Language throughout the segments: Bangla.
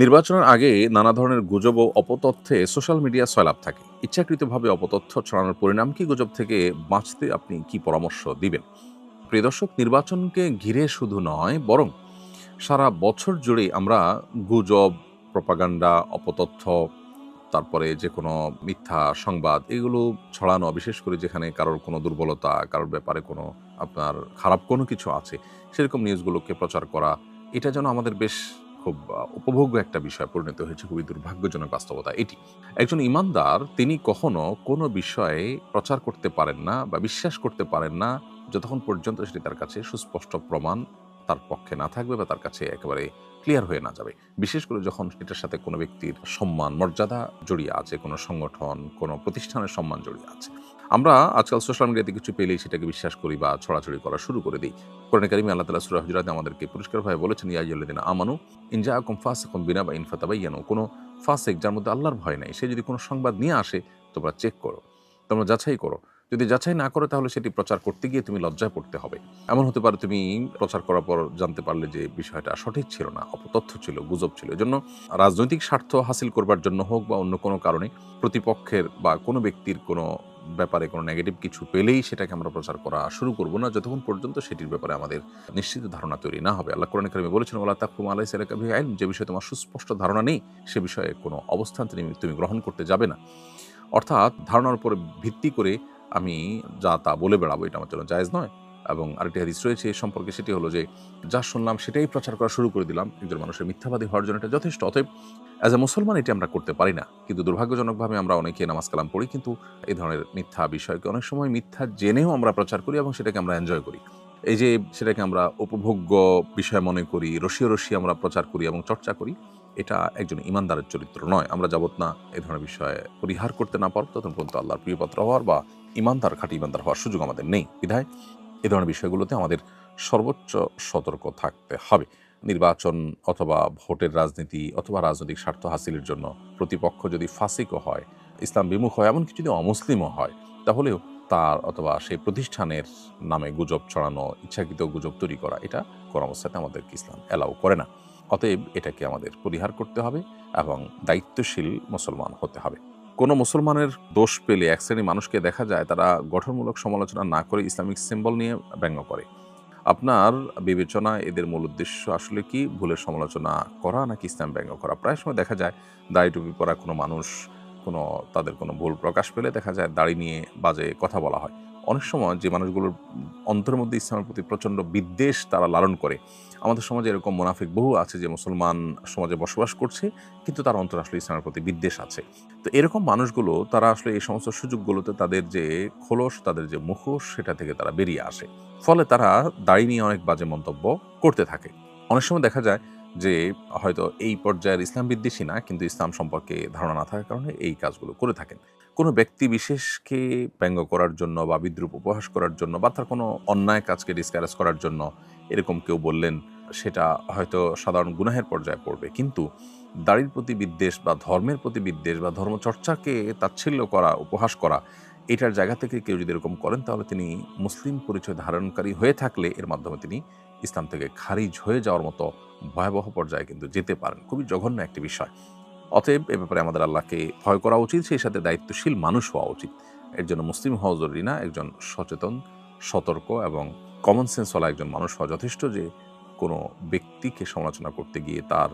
নির্বাচনের আগে নানা ধরনের গুজব ও অপতথ্যে সোশ্যাল মিডিয়া সয়লাব থাকে। ইচ্ছাকৃতভাবে অপতথ্য ছড়ানোর পরিণাম কি? গুজব থেকে বাঁচতে আপনি কি পরামর্শ দিবেন? প্রিয় দর্শক, নির্বাচনকে ঘিরে শুধু নয়, বরং সারা বছর জুড়ে আমরা গুজব, প্রপাগান্ডা, অপতথ্য, তারপরে যে কোনো মিথ্যা সংবাদ এগুলো ছড়ানো, বিশেষ করে যেখানে কারোর কোনো দুর্বলতা, কারোর ব্যাপারে কোনো আপনার খারাপ কোনো কিছু আছে, সেরকম নিউজগুলোকে প্রচার করা, এটা যেন আমাদের বেশ খুব উপভোগ্য একটা বিষয় পরিণত হয়েছে। খুবই দুর্ভাগ্যজনক বাস্তবতা এটি। একজন ইমানদার তিনি কখনো কোনো বিষয়ে প্রচার করতে পারেন না বা বিশ্বাস করতে পারেন না যতক্ষণ পর্যন্ত সেটি তার কাছে সুস্পষ্ট প্রমাণ তার পক্ষে না থাকবে বা তার কাছে একেবারে ক্লিয়ার হয়ে না যাবে। বিশেষ করে যখন এটার সাথে কোনো ব্যক্তির সম্মান, মর্যাদা জড়িয়ে আছে, কোনো সংগঠন, কোনো প্রতিষ্ঠানের সম্মান জড়িয়ে আছে। আমরা আজকাল সোশ্যাল মিডিয়াতে কিছু পেলেই সেটাকে বিশ্বাস করি বা ছড়াছড়ি করা শুরু করে দিই। কোরআনে কারিমে আল্লাহ তাআলা সূরা হুজুরাতে আমাদেরকে পরিষ্কারভাবে বলেছেন, ইয়া আইয়ুহাল্লাযীনা আমানু ইন জাআকুম ফাসিকুম বিনাবাইন ফাতাবায়ানু। কোনো ফাসিক, যার মধ্যে আল্লাহর ভয় নাই, সে যদি কোনো সংবাদ নিয়ে আসে, তোমরা চেক করো, তোমরা যাচাই করো। যদি যাচাই না করো তাহলে সেটি প্রচার করতে গিয়ে তুমি লজ্জায় পড়তে হবে। এমন হতে পারে তুমি প্রচার করার পর জানতে পারলে যে বিষয়টা সঠিক ছিল না, অপতথ্য ছিল, গুজব ছিল। এজন্য রাজনৈতিক স্বার্থ হাসিল করবার জন্য হোক বা অন্য কোনো কারণে প্রতিপক্ষের বা কোনো ব্যক্তির কোনো ব্যাপারে কোনো নেগেটিভ কিছু পেলেই সেটাকে আমরা প্রচার করা শুরু করব না, যতক্ষণ পর্যন্ত সেটির ব্যাপারে আমাদের নিশ্চিত ধারণা তৈরি না হবে। আল্লাহ কোরআনে কারিমে বলেছেন, ওয়ালা তাকফু মা লাইসা লাকা বিহি ইলম, যে বিষয়ে তোমার সুস্পষ্ট ধারণা নেই সে বিষয়ে কোনো অবস্থান তুমি গ্রহণ করতে যাবে না। অর্থাৎ ধারণার উপর ভিত্তি করে আমি যা তা বলে বেড়াবো, এটা আমার জন্য জায়েজ নয়। এবং আরেকটি হাদিস রয়েছে এ সম্পর্কে, সেটি হলো যে যা শুনলাম সেটাই প্রচার করা শুরু করে দিলাম, একজন মানুষের মিথ্যাবাদী হওয়ার জন্য এটা যথেষ্ট। অতএব অ্যাজ এ মুসলমান এটি আমরা করতে পারি না। কিন্তু দুর্ভাগ্যজনকভাবে আমরা অনেকে নামাজ কালাম পড়ি, কিন্তু এই ধরনের মিথ্যা বিষয়কে অনেক সময় মিথ্যা জেনেও আমরা প্রচার করি এবং সেটাকে আমরা এনজয় করি। এই যে সেটাকে আমরা উপভোগ্য বিষয় মনে করি, রসিয়ে রসিয়ে আমরা প্রচার করি এবং চর্চা করি, এটা একজন ইমানদারের চরিত্র নয়। আমরা যাবত না এ ধরনের বিষয়ে পরিহার করতে না পারব, ততক্ষণ পর্যন্ত আল্লাহর প্রিয়পাত্র হওয়ার বা ইমানদার, খাঁটি ইমানদার হওয়ার সুযোগ আমাদের নেই। বিধায় এ ধরনের বিষয়গুলোতে আমাদের সর্বোচ্চ সতর্ক থাকতে হবে। নির্বাচন অথবা ভোটের রাজনীতি অথবা রাজনৈতিক স্বার্থ হাসিলের জন্য প্রতিপক্ষ যদি ফাসিকও হয়, ইসলাম বিমুখ হয়, এমনকি যদি অমুসলিমও হয়, তাহলেও তার অথবা সেই প্রতিষ্ঠানের নামে গুজব ছড়ানো, ইচ্ছাকৃত গুজব তৈরি করা, এটা কোনো অবস্থাতে আমাদেরকে ইসলাম অ্যালাউ করে না। অতএব এটাকে আমাদের পরিহার করতে হবে এবং দায়িত্বশীল মুসলমান হতে হবে। কোনো মুসলমানের দোষ পেলে এক শ্রেণীর মানুষকে দেখা যায় তারা গঠনমূলক সমালোচনা না করে ইসলামিক সিম্বল নিয়ে ব্যঙ্গ করে। আপনার বিবেচনায় এদের মূল উদ্দেশ্য আসলে কি? ভুলের সমালোচনা করা নাকি ইসলাম ব্যঙ্গ করা? প্রায় সময় দেখা যায় দাড়ি টুপি পরা কোনো মানুষ তাদের কোনো ভুল প্রকাশ পেলে দেখা যায় দাড়ি নিয়ে বাজে কথা বলা হয়। অনেক সময় যে মানুষগুলোর অন্তরের মধ্যে ইসলামের প্রতি প্রচণ্ড বিদ্বেষ তারা লালন করে, আমাদের সমাজে এরকম মুনাফিক বহু আছে যে মুসলমান সমাজে বসবাস করছে, কিন্তু তার অন্তরে আসলে ইসলামের প্রতি বিদ্বেষ আছে। তো এরকম মানুষগুলো তারা আসলে এই সমস্ত সুযোগগুলোতে তাদের যে খোলস, তাদের যে মুখোশ, সেটা থেকে তারা বেরিয়ে আসে। ফলে তারা দাড়ি নিয়ে অনেক বাজে মন্তব্য করতে থাকে। অনেক সময় দেখা যায় যে হয়তো এই পর্যায়ের ইসলাম বিদ্বেষী না, কিন্তু ইসলাম সম্পর্কে ধারণা না থাকার কারণে এই কাজগুলো করে থাকেন। কোনো ব্যক্তি বিশেষকে ব্যঙ্গ করার জন্য বা বিদ্রূপ উপহাস করার জন্য বা তার কোনো অন্যায় কাজকে ডিসকারেজ করার জন্য এরকম কেউ বললেন, সেটা হয়তো সাধারণ গুনাহের পর্যায়ে পড়বে। কিন্তু দাড়ির প্রতি বিদ্বেষ বা ধর্মের প্রতি বিদ্বেষ বা ধর্মচর্চাকে তাচ্ছিল্য করা, উপহাস করা, এটার জায়গা থেকে কেউ যদি এরকম করেন, তাহলে তিনি মুসলিম পরিচয় ধারণকারী হয়ে থাকলে এর মাধ্যমে তিনি ইসলাম থেকে খারিজ হয়ে যাওয়ার মতো ভয়াবহ পর্যায়ে কিন্তু যেতে পারেন। খুবই জঘন্য একটি বিষয়। অতএব এ ব্যাপারে আমাদের আল্লাহকে ভয় করা উচিত, সেই সাথে দায়িত্বশীল মানুষ হওয়া উচিত। এর জন্য মুসলিম হওয়া জরুরি না, একজন সচেতন, সতর্ক এবং কমন সেন্স ওয়ালা একজন মানুষ হওয়া যথেষ্ট, যে কোনো ব্যক্তিকে সমালোচনা করতে গিয়ে তার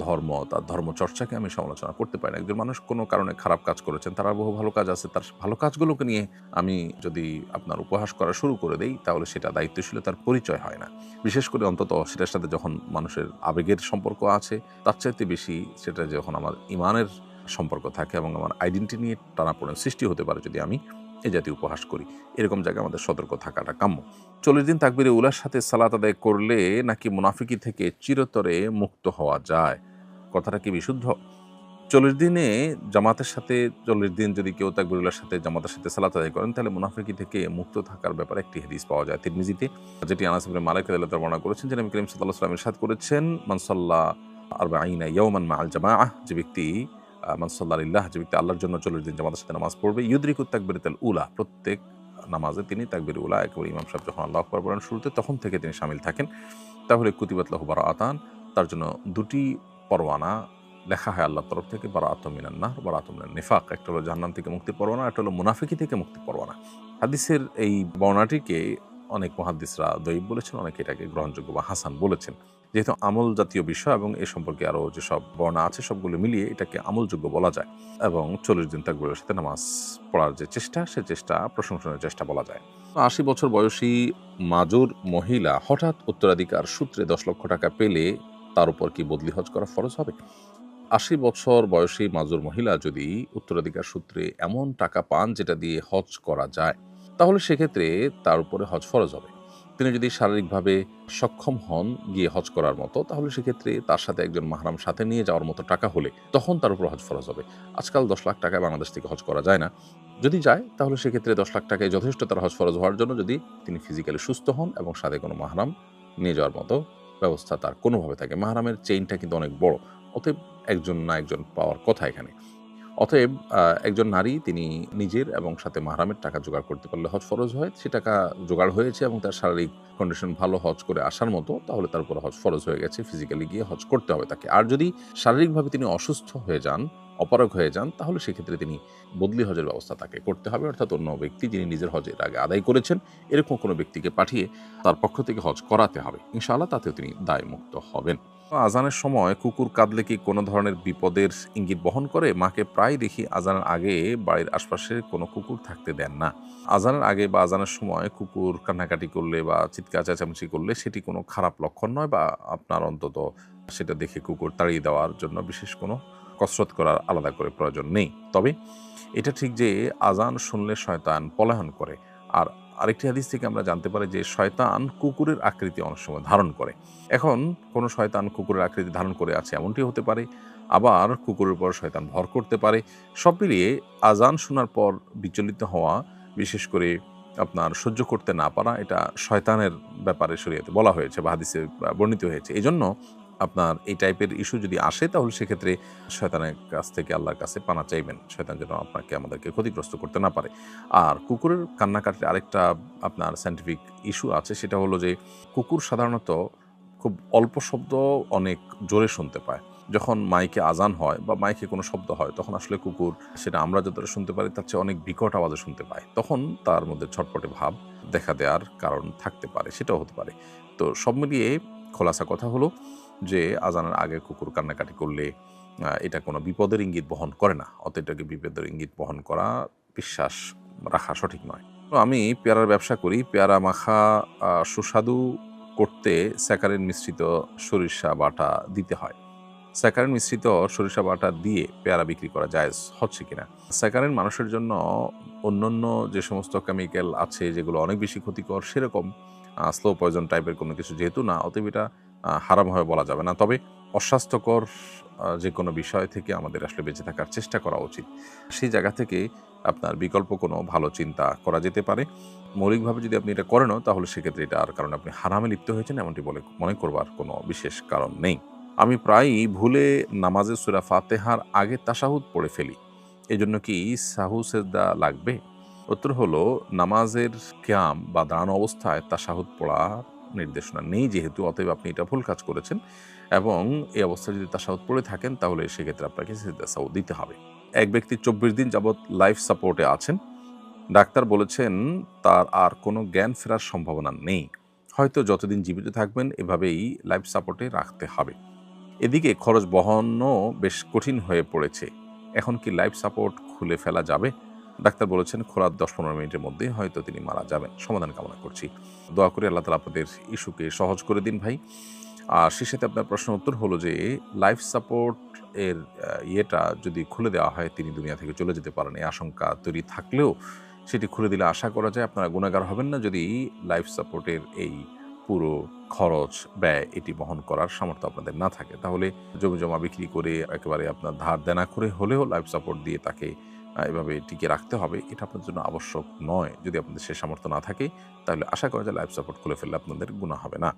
ধর্ম, তার ধর্মচর্চাকে আমি সমালোচনা করতে পারি না। একজন মানুষ কোনো কারণে খারাপ কাজ করেছেন, তার বহু ভালো কাজ আছে, তার ভালো কাজগুলোকে নিয়ে আমি যদি আপনার উপহাস করা শুরু করে দেই, তাহলে সেটা দায়িত্বশীলতার পরিচয় হয় না। বিশেষ করে অন্তত সেটার সাথে যখন মানুষের আবেগের সম্পর্ক আছে, তার চাইতে বেশি সেটা যখন আমার ইমানের সম্পর্ক থাকে এবং আমার আইডেন্টিটি নিয়ে টানাপোড়েন সৃষ্টি হতে পারে যদি আমি এই জাতীয় উপহাস করি, এরকম জায়গায় আমাদের সতর্ক থাকাটা কাম্য। 40 দিন তাকবীরে উলার সাথে সালাত আদায় করলে নাকি মুনাফিকি থেকে চিরতরে মুক্ত হওয়া যায়? কথাটা কি বিশুদ্ধ? 40 দিনে জামাতের সাথে 40 দিন যদি কেউ তাকবীরুল্লাহর সাথে জামাতের সাথে সালাত আদায় করেন, তাহলে মুনাফিকি থেকে মুক্ত থাকার ব্যাপারে একটি হাদিস পাওয়া যায় তিরমিজিতে, যেটি আনাস ইবনে মালিক রাদিয়াল্লাহু তাআলা বর্ণনা করেছেন যে নবী করিম সাল্লাল্লাহু আলাইহি ওয়াসাল্লাম ইরশাদ করেছেন, মান সাল্লা 40 ইয়াওমান মাআল জামাআহ, যে ব্যক্তি মান সাল্লা লিল্লাহ, যে ব্যক্তি আল্লাহর জন্য 40 দিন জামাতের সাথে নামাজ পড়বে, ইউদরিকুত তাকবীরাতুল উলা, প্রত্যেক নামাজে তিনি তাকবীরুল উলা একেবারে ইমাম সাহেব যখন আল্লাহু আকবার বলেন শুরুতে, তখন থেকে তিনি শামিল থাকেন, তাহলে কুতিবাত লাহু বারাআতান, তার জন্য দুটি পরওয়ানা লেখা হয় আল্লাহর তরফ থেকে, বারাআতুম মিনান নার, বারাআতুম মিনান নিফাক। একটা হলো জাহান্নাম থেকে মুক্তির পরওয়ানা, একটা হলো মুনাফিকি থেকে মুক্তির পরওয়ানা। হাদিসের এই বর্ণনাটিকে অনেক মুহাদ্দিসরা দঈফ বলেছেন, অনেকে এটাকে গ্রহণযোগ্য বা হাসান বলেছেন। যেহেতু আমল জাতীয় বিষয় এবং এ সম্পর্কে আরও যেসব বর্ণনা আছে সবগুলো মিলিয়ে এটাকে আমলযোগ্য বলা যায়, এবং 40 দিন তাকবীরের সাথে নামাজ পড়ার যে চেষ্টা, সে চেষ্টা প্রশংসনীয় চেষ্টা বলা যায়। 80 বছর বয়সী মাজুর মহিলা হঠাৎ উত্তরাধিকার সূত্রে 10 লক্ষ টাকা পেলে তার উপর কি বদলি হজ করা ফরজ হবে? 80 বছর বয়সী মাজুর মহিলা যদি উত্তরাধিকার সূত্রে এমন টাকা পান যেটা দিয়ে হজ করা যায়, তাহলে সেক্ষেত্রে তার উপরে হজ ফরজ হবে। তিনি যদি শারীরিকভাবে সক্ষম হন গিয়ে হজ করার মতো, তাহলে সেক্ষেত্রে তার সাথে একজন মাহরাম সাথে নিয়ে যাওয়ার মতো টাকা হলে তখন তার উপর হজ ফরজ হবে। আজকাল 10 লাখ টাকায় বাংলাদেশ থেকে হজ করা যায় না। যদি যায় তাহলে সেক্ষেত্রে 10 লাখ টাকায় যথেষ্ট তার হজ ফরজ হওয়ার জন্য, যদি তিনি ফিজিক্যালি সুস্থ হন এবং সাথে কোনো মাহরাম নিয়ে যাওয়ার মতো ব্যবস্থা তার কোনোভাবে থাকে। মাহরামের চেইনটা কিন্তু অনেক বড়, অতএব একজন না একজন পাওয়ার কথা এখানে। অতএব একজন নারী তিনি নিজের এবং সাথে মাহরামের টাকা জোগাড় করতে পারলে হজ ফরজ হয়। সে টাকা জোগাড় হয়েছে এবং তার শারীরিক কন্ডিশন ভালো হজ করে আসার মতো, তাহলে তার উপর হজ ফরজ হয়ে গেছে, ফিজিক্যালি গিয়ে হজ করতে হবে তাকে। আর যদি শারীরিকভাবে তিনি অসুস্থ হয়ে যান, অপারগ হয়ে যান, তাহলে সেক্ষেত্রে তিনি বদলি হজের ব্যবস্থা তাকে করতে হবে, অর্থাৎ অন্য ব্যক্তি যিনি নিজের হজের আগে আদায় করেছেন এরকম কোনো ব্যক্তিকে পাঠিয়ে তার পক্ষ থেকে হজ করাতে হবে। ইনশাআল্লাহ তাতেও তিনি দায়মুক্ত হবেন। আজানের সময় কুকুর কাঁদলে কি কোনো ধরনের বিপদের ইঙ্গিত বহন করে? মাকে প্রায় দেখি আজানের আগে বাড়ির আশপাশে কোনো কুকুর থাকতে দেন না। আজানের আগে বা আজানের সময় কুকুর কান্নাকাটি করলে বা চিৎকার চেঁচামেচি করলে সেটি কোনো খারাপ লক্ষণ নয়, বা আপনার অন্তত সেটা দেখে কুকুর তাড়িয়ে দেওয়ার জন্য বিশেষ কোনো কসরত করার আলাদা করে প্রয়োজন নেই। তবে এটা ঠিক যে আজান শুনলে শয়তান পলায়ন করে। আর আরেকটি হাদিস থেকে আমরা জানতে পারি যে শয়তান কুকুরের আকৃতি অনেক সময় ধারণ করে। এখন কোনো শয়তান কুকুরের আকৃতি ধারণ করে আছে এমনটি হতে পারে, আবার কুকুরের উপর শয়তান ভর করতে পারে। সব মিলিয়ে আজান শোনার পর বিচলিত হওয়া, বিশেষ করে আপনার সহ্য করতে না পারা, এটা শয়তানের ব্যাপারে শরীয়তে বলা হয়েছে বা হাদিসে বর্ণিত হয়েছে। এজন্য আপনার এই টাইপের ইস্যু যদি আসে, তাহলে সেক্ষেত্রে শয়তানের কাছ থেকে আল্লাহর কাছে পানা চাইবেন, শয়তান যেন আপনাকে আমাদেরকে ক্ষতিগ্রস্ত করতে না পারে। আর কুকুরের কান্নাকাটির আরেকটা আপনার সায়েন্টিফিক ইস্যু আছে, সেটা হলো যে কুকুর সাধারণত খুব অল্প শব্দ অনেক জোরে শুনতে পায়। যখন মাইকে আজান হয় বা মাইকে কোনো শব্দ হয়, তখন আসলে কুকুর সেটা আমরা যতটা শুনতে পারি তার চেয়ে অনেক বিকট আওয়াজে শুনতে পায়। তখন তার মধ্যে ছটপটে ভাব দেখা দেওয়ার কারণ থাকতে পারে, সেটাও হতে পারে। তো সব মিলিয়ে খোলাসা কথা হলো যে আজানের আগে কুকুর কান্নাকাটি করলে এটা কোনো বিপদের ইঙ্গিত বহন করে না। অতএব এটাকে বিপদের ইঙ্গিত বহন করা, বিশ্বাস রাখা সঠিক নয়। তো আমি পেয়ারার ব্যবসা করি। পেয়ারা মাখা সুস্বাদু করতে স্যাকারিন মিশ্রিত সরিষা বাটা দিতে হয়। স্যাকারিন মিশ্রিত সরিষা বাটা দিয়ে পেয়ারা বিক্রি করা জায়েজ হচ্ছে কিনা? স্যাকারিন মানুষের জন্য অন্যান্য যে সমস্ত কেমিক্যাল আছে যেগুলো অনেক বেশি ক্ষতিকর, সেরকম স্লো পয়জন টাইপের কোনো কিছু যেহেতু না, অতএব এটা হারাম হবে বলা যাবে না। তবে অস্বাস্থ্যকর যে কোনো বিষয় থেকে আমাদের আসলে বেঁচে থাকার চেষ্টা করা উচিত। সেই জায়গা থেকে আপনার বিকল্প কোনো ভালো চিন্তা করা যেতে পারে। মৌলিকভাবে যদি আপনি এটা করেনও, তাহলে সেক্ষেত্রে এটার কারণে আপনি হারামে লিপ্ত হয়েছেন এমনটি বলে মনে করবার কোনো বিশেষ কারণ নেই। আমি প্রায়ই ভুলে নামাজে সূরা ফাতিহার আগে তাশাহুদ পড়ে ফেলি। এজন্য কি সাহু সেজদা লাগবে? উত্তর হলো, নামাজের কিয়াম বা দাঁড়ানো অবস্থায় তাশাহুদ পড়ার নির্দেশনা নেই যেহেতু, অতএব আপনি এটা ভুল কাজ করেছেন, এবং এই অবস্থায় যদি তাশাহুদ পড়ে থাকেন তাহলে সেক্ষেত্রে আপনাকে সিজদা সাহু দিতে হবে। এক ব্যক্তি 24 দিন যাবৎ লাইফ সাপোর্টে আছেন। ডাক্তার বলেছেন তার আর কোনো জ্ঞান ফেরার সম্ভাবনা নেই। হয়তো যতদিন জীবিত থাকবেন এভাবেই লাইফ সাপোর্টে রাখতে হবে। এদিকে খরচ বহনও বেশ কঠিন হয়ে পড়েছে। এখন কি লাইফ সাপোর্ট খুলে ফেলা যাবে? ডাক্তার বলেছেন খোলার 10-15 মিনিটের মধ্যেই হয়তো তিনি মারা যাবেন। সমাধান কামনা করছি। দোয়া করি আল্লাহ তাআলা আপনাদের ইস্যুকে সহজ করে দিন ভাই। আর সেই সাথে আপনার প্রশ্নের উত্তর হলো যে লাইফ সাপোর্ট এর ইয়েটা যদি খুলে দেওয়া হয়, তিনি দুনিয়া থেকে চলে যেতে পারেন, এই আশঙ্কা তৈরি থাকলেও সেটি খুলে দিলে আশা করা যায় আপনারা গুনাহগার হবেন না, যদি লাইফ সাপোর্টের এই পুরো খরচ, ব্যয় এটি বহন করার সামর্থ্য আপনাদের না থাকে। তাহলে জমিজমা বিক্রি করে একেবারে আপনার ধার দেনা করে হলেও লাইফ সাপোর্ট দিয়ে তাকে এভাবে টিকিয়ে রাখতে হবে, এটা আপনার জন্য আবশ্যক নয়। যদি আপনাদের সে সামর্থ্য না থাকে, তাহলে আশা করা যায় লাইফ সাপোর্ট খুলে ফেললে আপনাদের গুনাহ হবে না।